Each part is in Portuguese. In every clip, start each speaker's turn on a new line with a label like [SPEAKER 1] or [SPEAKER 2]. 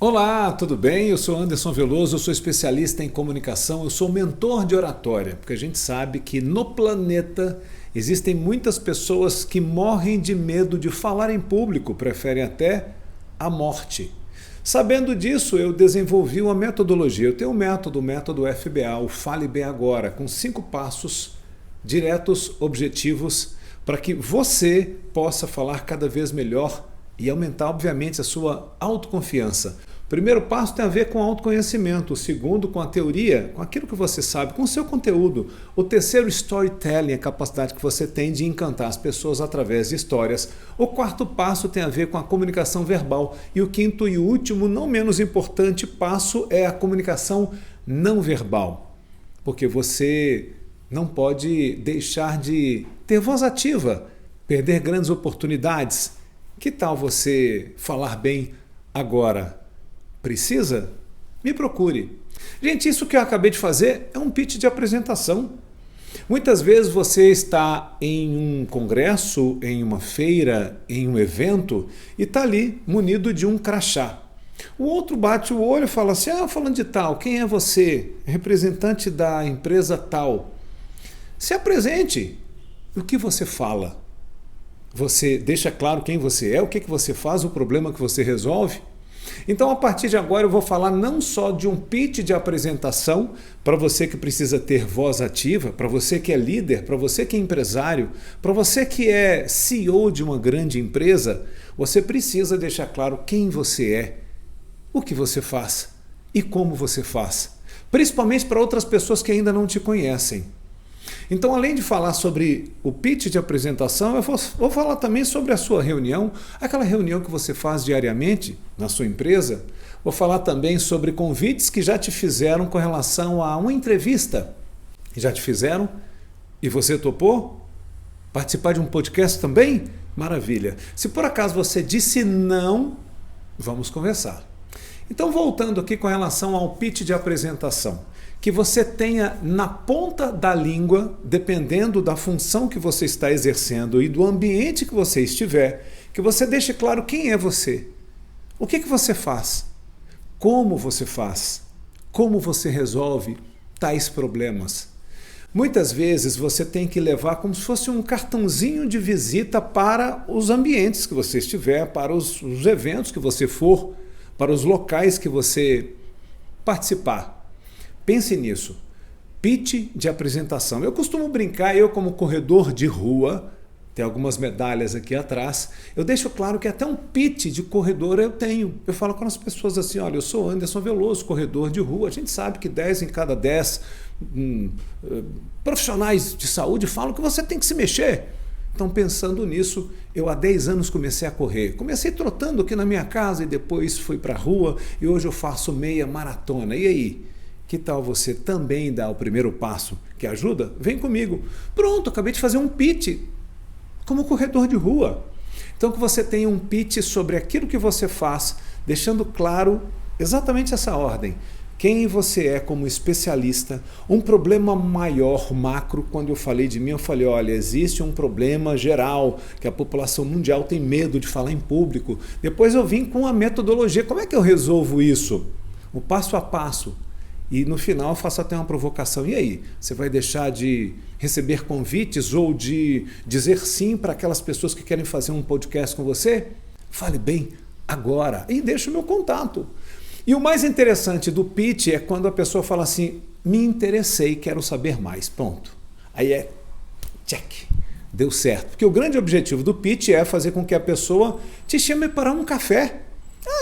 [SPEAKER 1] Olá, tudo bem? Eu sou Anderson Veloso, eu sou especialista em comunicação, eu sou mentor de oratória, porque a gente sabe que no planeta existem muitas pessoas que morrem de medo de falar em público, preferem até a morte. Sabendo disso, eu desenvolvi uma metodologia. Eu tenho o método FBA, o Fale Bem Agora, com 5 passos diretos, objetivos, para que você possa falar cada vez melhor e aumentar, obviamente, a sua autoconfiança. O primeiro passo tem a ver com autoconhecimento, o segundo com a teoria, com aquilo que você sabe, com o seu conteúdo. O terceiro, storytelling, a capacidade que você tem de encantar as pessoas através de histórias. O quarto passo tem a ver com a comunicação verbal. E o quinto e último, não menos importante passo é a comunicação não verbal. Porque você não pode deixar de ter voz ativa, perder grandes oportunidades. Que tal você falar bem agora? Precisa? Me procure. Gente, isso que eu acabei de fazer é um pitch de apresentação. Muitas vezes você está em um congresso, em uma feira, em um evento e está ali munido de um crachá. O outro bate o olho e fala assim, falando de tal, quem é você? Representante da empresa tal. Se apresente. O que você fala? Você deixa claro quem você é, o que você faz, o problema que você resolve? Então, a partir de agora, eu vou falar não só de um pitch de apresentação para você que precisa ter voz ativa, para você que é líder, para você que é empresário, para você que é CEO de uma grande empresa, você precisa deixar claro quem você é, o que você faz e como você faz, principalmente para outras pessoas que ainda não te conhecem. Então, além de falar sobre o pitch de apresentação, eu vou falar também sobre a sua reunião, aquela reunião que você faz diariamente na sua empresa. Vou falar também sobre convites que já te fizeram com relação a uma entrevista. Já te fizeram? E você topou? Participar de um podcast também? Maravilha! Se por acaso você disse não, vamos conversar. Então, voltando aqui com relação ao pitch de apresentação. Que você tenha na ponta da língua, dependendo da função que você está exercendo e do ambiente que você estiver, que você deixe claro quem é você. O que você faz? Como você faz? Como você resolve tais problemas? Muitas vezes você tem que levar como se fosse um cartãozinho de visita para os ambientes que você estiver, para os eventos que você for, para os locais que você participar. Pense nisso. Pitch de apresentação. Eu costumo brincar, eu como corredor de rua, tem algumas medalhas aqui atrás, eu deixo claro que até um pitch de corredor eu tenho. Eu falo com as pessoas assim, olha, eu sou Anderson Veloso, corredor de rua. A gente sabe que 10 em cada 10 profissionais de saúde falam que você tem que se mexer. Então, pensando nisso, eu há 10 anos comecei a correr. Comecei trotando aqui na minha casa e depois fui para a rua e hoje eu faço meia maratona. E aí? Que tal você também dar o primeiro passo que ajuda? Vem comigo. Pronto, acabei de fazer um pitch como corredor de rua. Então que você tenha um pitch sobre aquilo que você faz, deixando claro exatamente essa ordem. Quem você é como especialista, um problema maior, macro, quando eu falei de mim, eu falei, olha, existe um problema geral, que a população mundial tem medo de falar em público. Depois eu vim com a metodologia, como é que eu resolvo isso? O passo a passo. E no final eu faço até uma provocação. E aí? Você vai deixar de receber convites ou de dizer sim para aquelas pessoas que querem fazer um podcast com você? Fale bem agora e deixe o meu contato. E o mais interessante do pitch é quando a pessoa fala assim, me interessei, quero saber mais. Pronto. Aí é check. Deu certo. Porque o grande objetivo do pitch é fazer com que a pessoa te chame para um café.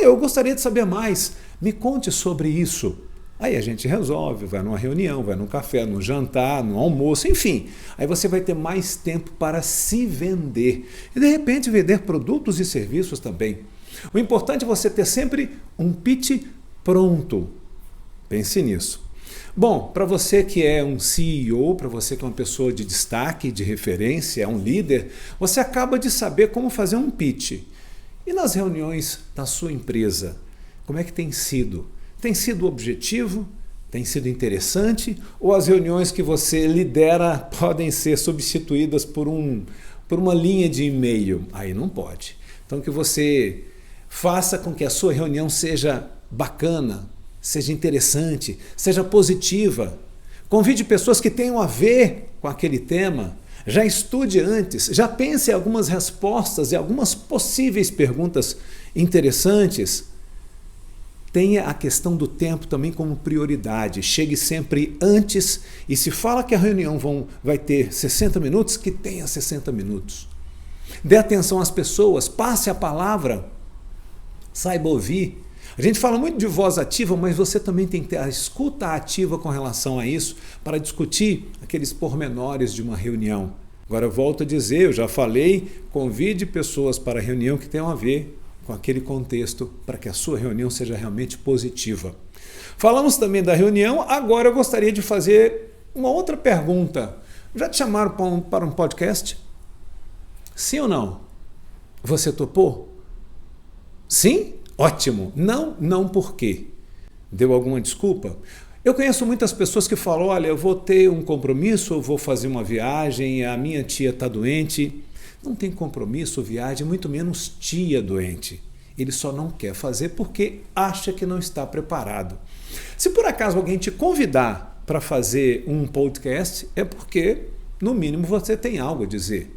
[SPEAKER 1] Eu gostaria de saber mais. Me conte sobre isso. Aí a gente resolve, vai numa reunião, vai num café, num jantar, num almoço, enfim. Aí você vai ter mais tempo para se vender. E de repente vender produtos e serviços também. O importante é você ter sempre um pitch pronto. Pense nisso. Bom, para você que é um CEO, para você que é uma pessoa de destaque, de referência, é um líder, você acaba de saber como fazer um pitch. E nas reuniões da sua empresa, como é que tem sido? Tem sido objetivo? Tem sido interessante? Ou as reuniões que você lidera podem ser substituídas por uma linha de e-mail? Aí não pode. Então que você faça com que a sua reunião seja bacana, seja interessante, seja positiva. Convide pessoas que tenham a ver com aquele tema. Já estude antes, já pense em algumas respostas e algumas possíveis perguntas interessantes. Tenha a questão do tempo também como prioridade. Chegue sempre antes e se fala que a reunião vai ter 60 minutos, que tenha 60 minutos. Dê atenção às pessoas, passe a palavra, saiba ouvir. A gente fala muito de voz ativa, mas você também tem que ter a escuta ativa com relação a isso para discutir aqueles pormenores de uma reunião. Agora eu volto a dizer, eu já falei, convide pessoas para a reunião que tenham a ver com aquele contexto para que a sua reunião seja realmente positiva. Falamos também da reunião, agora eu gostaria de fazer uma outra pergunta. Já te chamaram para um podcast? Sim ou não? Você topou? Sim? Ótimo. Não, não por quê? Deu alguma desculpa? Eu conheço muitas pessoas que falam, olha, eu vou ter um compromisso, eu vou fazer uma viagem, a minha tia está doente. Não tem compromisso, viagem, muito menos tia doente. Ele só não quer fazer porque acha que não está preparado. Se por acaso alguém te convidar para fazer um podcast, é porque, no mínimo, você tem algo a dizer.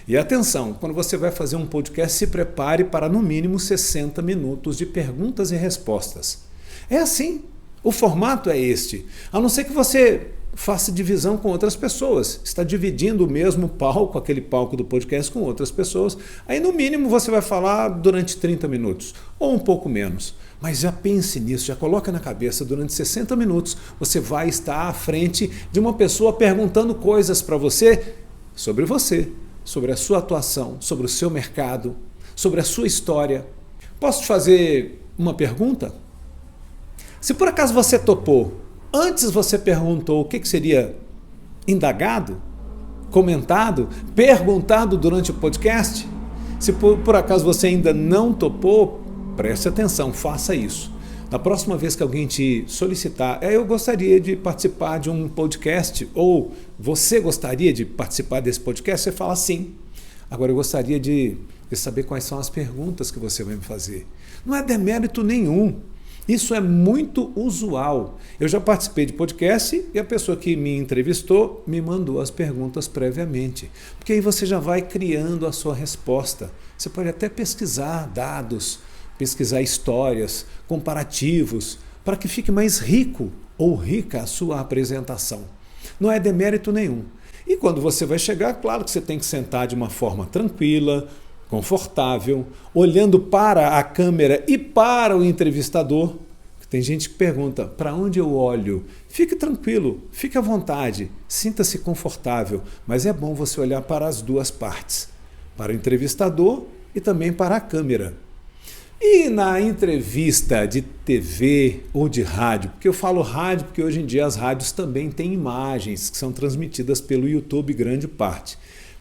[SPEAKER 1] E atenção, quando você vai fazer um podcast, se prepare para no mínimo 60 minutos de perguntas e respostas. É assim, o formato é este. A não ser que você faça divisão com outras pessoas, está dividindo o mesmo palco, aquele palco do podcast com outras pessoas, aí no mínimo você vai falar durante 30 minutos, ou um pouco menos. Mas já pense nisso, já coloca na cabeça, durante 60 minutos você vai estar à frente de uma pessoa perguntando coisas para você, sobre a sua atuação, sobre o seu mercado, sobre a sua história. Posso te fazer uma pergunta? Se por acaso você topou, antes você perguntou o que seria indagado, comentado, perguntado durante o podcast? Se por acaso você ainda não topou, preste atenção, faça isso. Na próxima vez que alguém te solicitar, eu gostaria de participar de um podcast, ou você gostaria de participar desse podcast, você fala sim. Agora eu gostaria de saber quais são as perguntas que você vai me fazer. Não é demérito nenhum. Isso é muito usual. Eu já participei de podcast e a pessoa que me entrevistou me mandou as perguntas previamente. Porque aí você já vai criando a sua resposta. Você pode até pesquisar dados, pesquisar histórias, comparativos, para que fique mais rico ou rica a sua apresentação. Não é demérito nenhum. E quando você vai chegar, claro que você tem que sentar de uma forma tranquila, confortável, olhando para a câmera e para o entrevistador. Tem gente que pergunta, para onde eu olho? Fique tranquilo, fique à vontade, sinta-se confortável, mas é bom você olhar para as duas partes, para o entrevistador e também para a câmera. E na entrevista de TV ou de rádio, porque eu falo rádio porque hoje em dia as rádios também têm imagens que são transmitidas pelo YouTube, grande parte.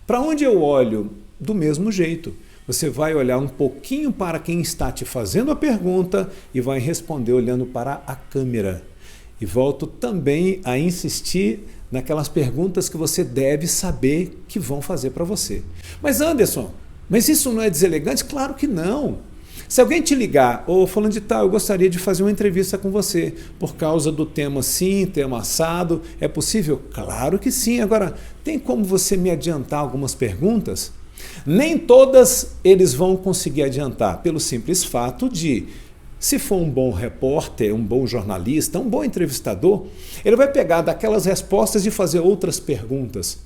[SPEAKER 1] Para onde eu olho? Do mesmo jeito. Você vai olhar um pouquinho para quem está te fazendo a pergunta e vai responder olhando para a câmera. E volto também a insistir naquelas perguntas que você deve saber que vão fazer para você. Mas Anderson, mas isso não é deselegante? Claro que não. Se alguém te ligar, ou falando de tal, eu gostaria de fazer uma entrevista com você, por causa do tema sim, tema assado, é possível? Claro que sim. Agora, tem como você me adiantar algumas perguntas? Nem todas eles vão conseguir adiantar, pelo simples fato de, se for um bom repórter, um bom jornalista, um bom entrevistador, ele vai pegar daquelas respostas e fazer outras perguntas.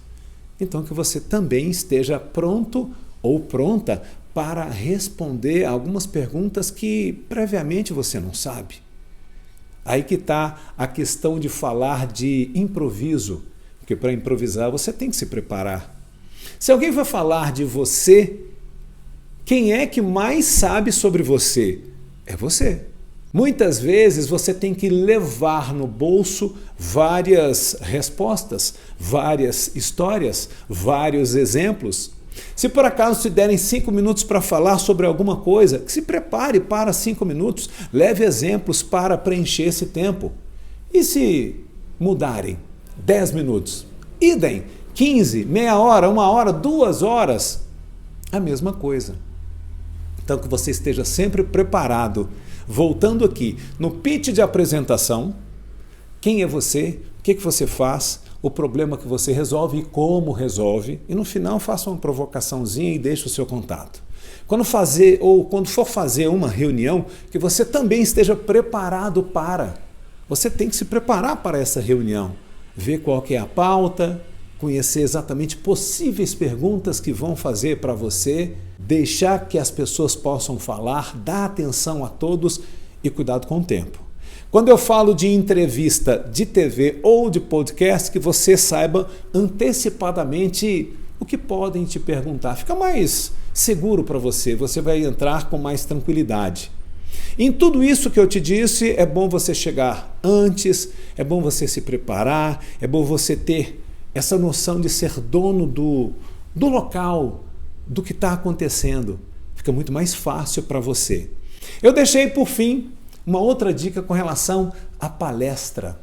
[SPEAKER 1] Então que você também esteja pronto ou pronta para responder algumas perguntas que previamente você não sabe. Aí que está a questão de falar de improviso, porque para improvisar você tem que se preparar. Se alguém vai falar de você, quem é que mais sabe sobre você? É você. Muitas vezes você tem que levar no bolso várias respostas, várias histórias, vários exemplos. Se por acaso te derem 5 minutos para falar sobre alguma coisa, que se prepare para 5 minutos, leve exemplos para preencher esse tempo. E se mudarem 10 minutos? Idem, 15, meia hora, 1 hora, 2 horas, a mesma coisa. Então que você esteja sempre preparado. Voltando aqui, no pitch de apresentação, quem é você, o que você faz, o problema que você resolve e como resolve, e no final faça uma provocaçãozinha e deixe o seu contato. Quando for fazer uma reunião, que você também esteja preparado para. Você tem que se preparar para essa reunião, ver qual que é a pauta, conhecer exatamente possíveis perguntas que vão fazer para você, deixar que as pessoas possam falar, dar atenção a todos e cuidado com o tempo. Quando eu falo de entrevista de TV ou de podcast, que você saiba antecipadamente o que podem te perguntar. Fica mais seguro para você, você vai entrar com mais tranquilidade. Em tudo isso que eu te disse, é bom você chegar antes, é bom você se preparar, é bom você ter essa noção de ser dono do local, do que está acontecendo. Fica muito mais fácil para você. Eu deixei por fim uma outra dica com relação à palestra.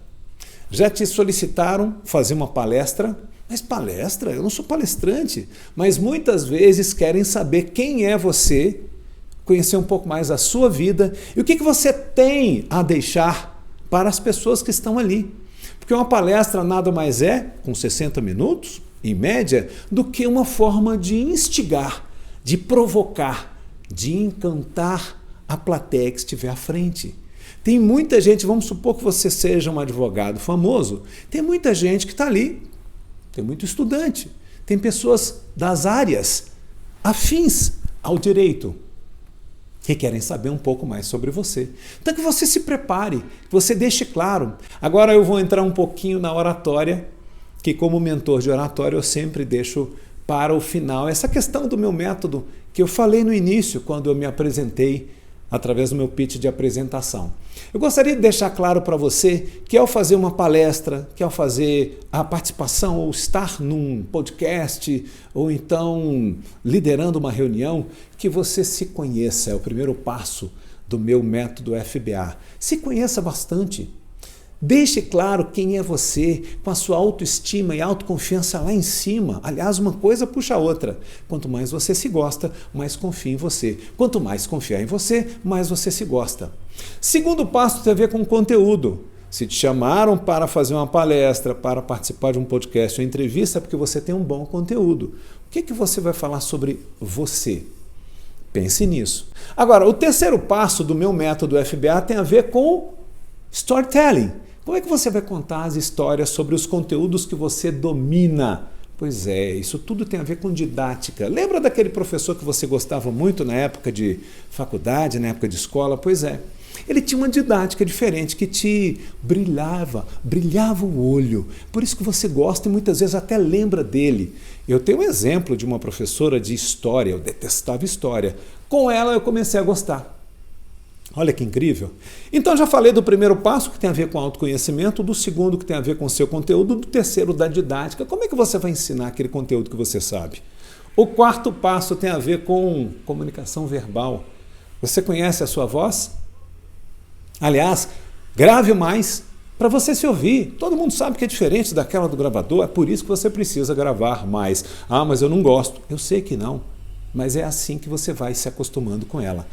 [SPEAKER 1] Já te solicitaram fazer uma palestra? Mas palestra? Eu não sou palestrante. Mas muitas vezes querem saber quem é você, conhecer um pouco mais a sua vida e o que você tem a deixar para as pessoas que estão ali. Porque uma palestra nada mais é, com 60 minutos, em média, do que uma forma de instigar, de provocar, de encantar a plateia que estiver à frente. Tem muita gente, vamos supor que você seja um advogado famoso, tem muita gente que está ali, tem muito estudante, tem pessoas das áreas afins ao direito, que querem saber um pouco mais sobre você. Então que você se prepare, que você deixe claro. Agora eu vou entrar um pouquinho na oratória, que como mentor de oratória eu sempre deixo para o final essa questão do meu método que eu falei no início, quando eu me apresentei através do meu pitch de apresentação. Eu gostaria de deixar claro para você que ao fazer uma palestra, que ao fazer a participação ou estar num podcast ou então liderando uma reunião, que você se conheça, é o primeiro passo do meu método FBA. Se conheça bastante. Deixe claro quem é você, com a sua autoestima e autoconfiança lá em cima. Aliás, uma coisa puxa a outra. Quanto mais você se gosta, mais confia em você. Quanto mais confiar em você, mais você se gosta. Segundo passo tem a ver com conteúdo. Se te chamaram para fazer uma palestra, para participar de um podcast ou entrevista, é porque você tem um bom conteúdo. O que você vai falar sobre você? Pense nisso. Agora, o terceiro passo do meu método FBA tem a ver com storytelling. Como é que você vai contar as histórias sobre os conteúdos que você domina? Pois é, isso tudo tem a ver com didática. Lembra daquele professor que você gostava muito na época de faculdade, na época de escola? Pois é, ele tinha uma didática diferente que te brilhava o olho. Por isso que você gosta e muitas vezes até lembra dele. Eu tenho um exemplo de uma professora de história, eu detestava história. Com ela eu comecei a gostar. Olha que incrível. Então já falei do primeiro passo, que tem a ver com autoconhecimento, do segundo, que tem a ver com o seu conteúdo, do terceiro, da didática. Como é que você vai ensinar aquele conteúdo que você sabe? O quarto passo tem a ver com comunicação verbal. Você conhece a sua voz? Aliás, grave mais para você se ouvir. Todo mundo sabe que é diferente daquela do gravador, é por isso que você precisa gravar mais. Ah, mas eu não gosto. Eu sei que não, mas é assim que você vai se acostumando com ela.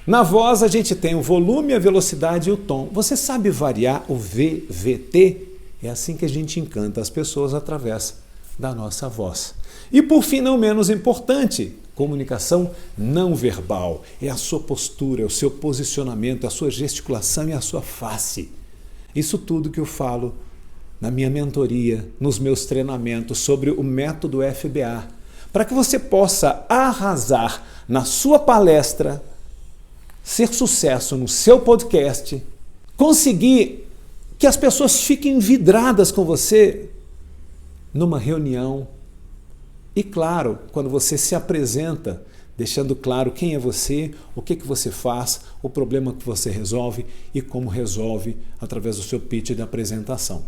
[SPEAKER 1] Na voz a gente tem o volume, a velocidade e o tom. Você sabe variar o VVT? É assim que a gente encanta as pessoas através da nossa voz. E por fim, não menos importante, comunicação não verbal. É a sua postura, é o seu posicionamento, a sua gesticulação e a sua face. Isso tudo que eu falo na minha mentoria, nos meus treinamentos sobre o método FBA, para que você possa arrasar na sua palestra, ser sucesso no seu podcast, conseguir que as pessoas fiquem vidradas com você numa reunião. E claro, quando você se apresenta, deixando claro quem é você, o que você faz, o problema que você resolve e como resolve através do seu pitch de apresentação.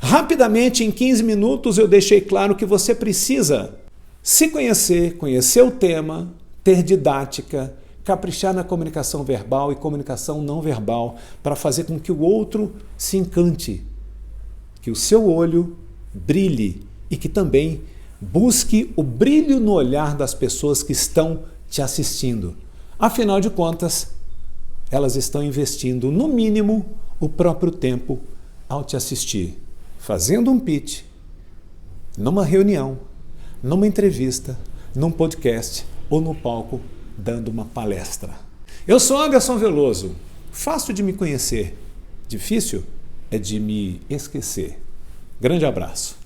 [SPEAKER 1] Rapidamente, em 15 minutos, eu deixei claro que você precisa se conhecer, conhecer o tema, ter didática, caprichar na comunicação verbal e comunicação não verbal para fazer com que o outro se encante, que o seu olho brilhe e que também busque o brilho no olhar das pessoas que estão te assistindo. Afinal de contas, elas estão investindo, no mínimo, o próprio tempo ao te assistir, fazendo um pitch, numa reunião, numa entrevista, num podcast ou no palco, dando uma palestra. Eu sou Anderson Veloso. Fácil de me conhecer. Difícil é de me esquecer. Grande abraço.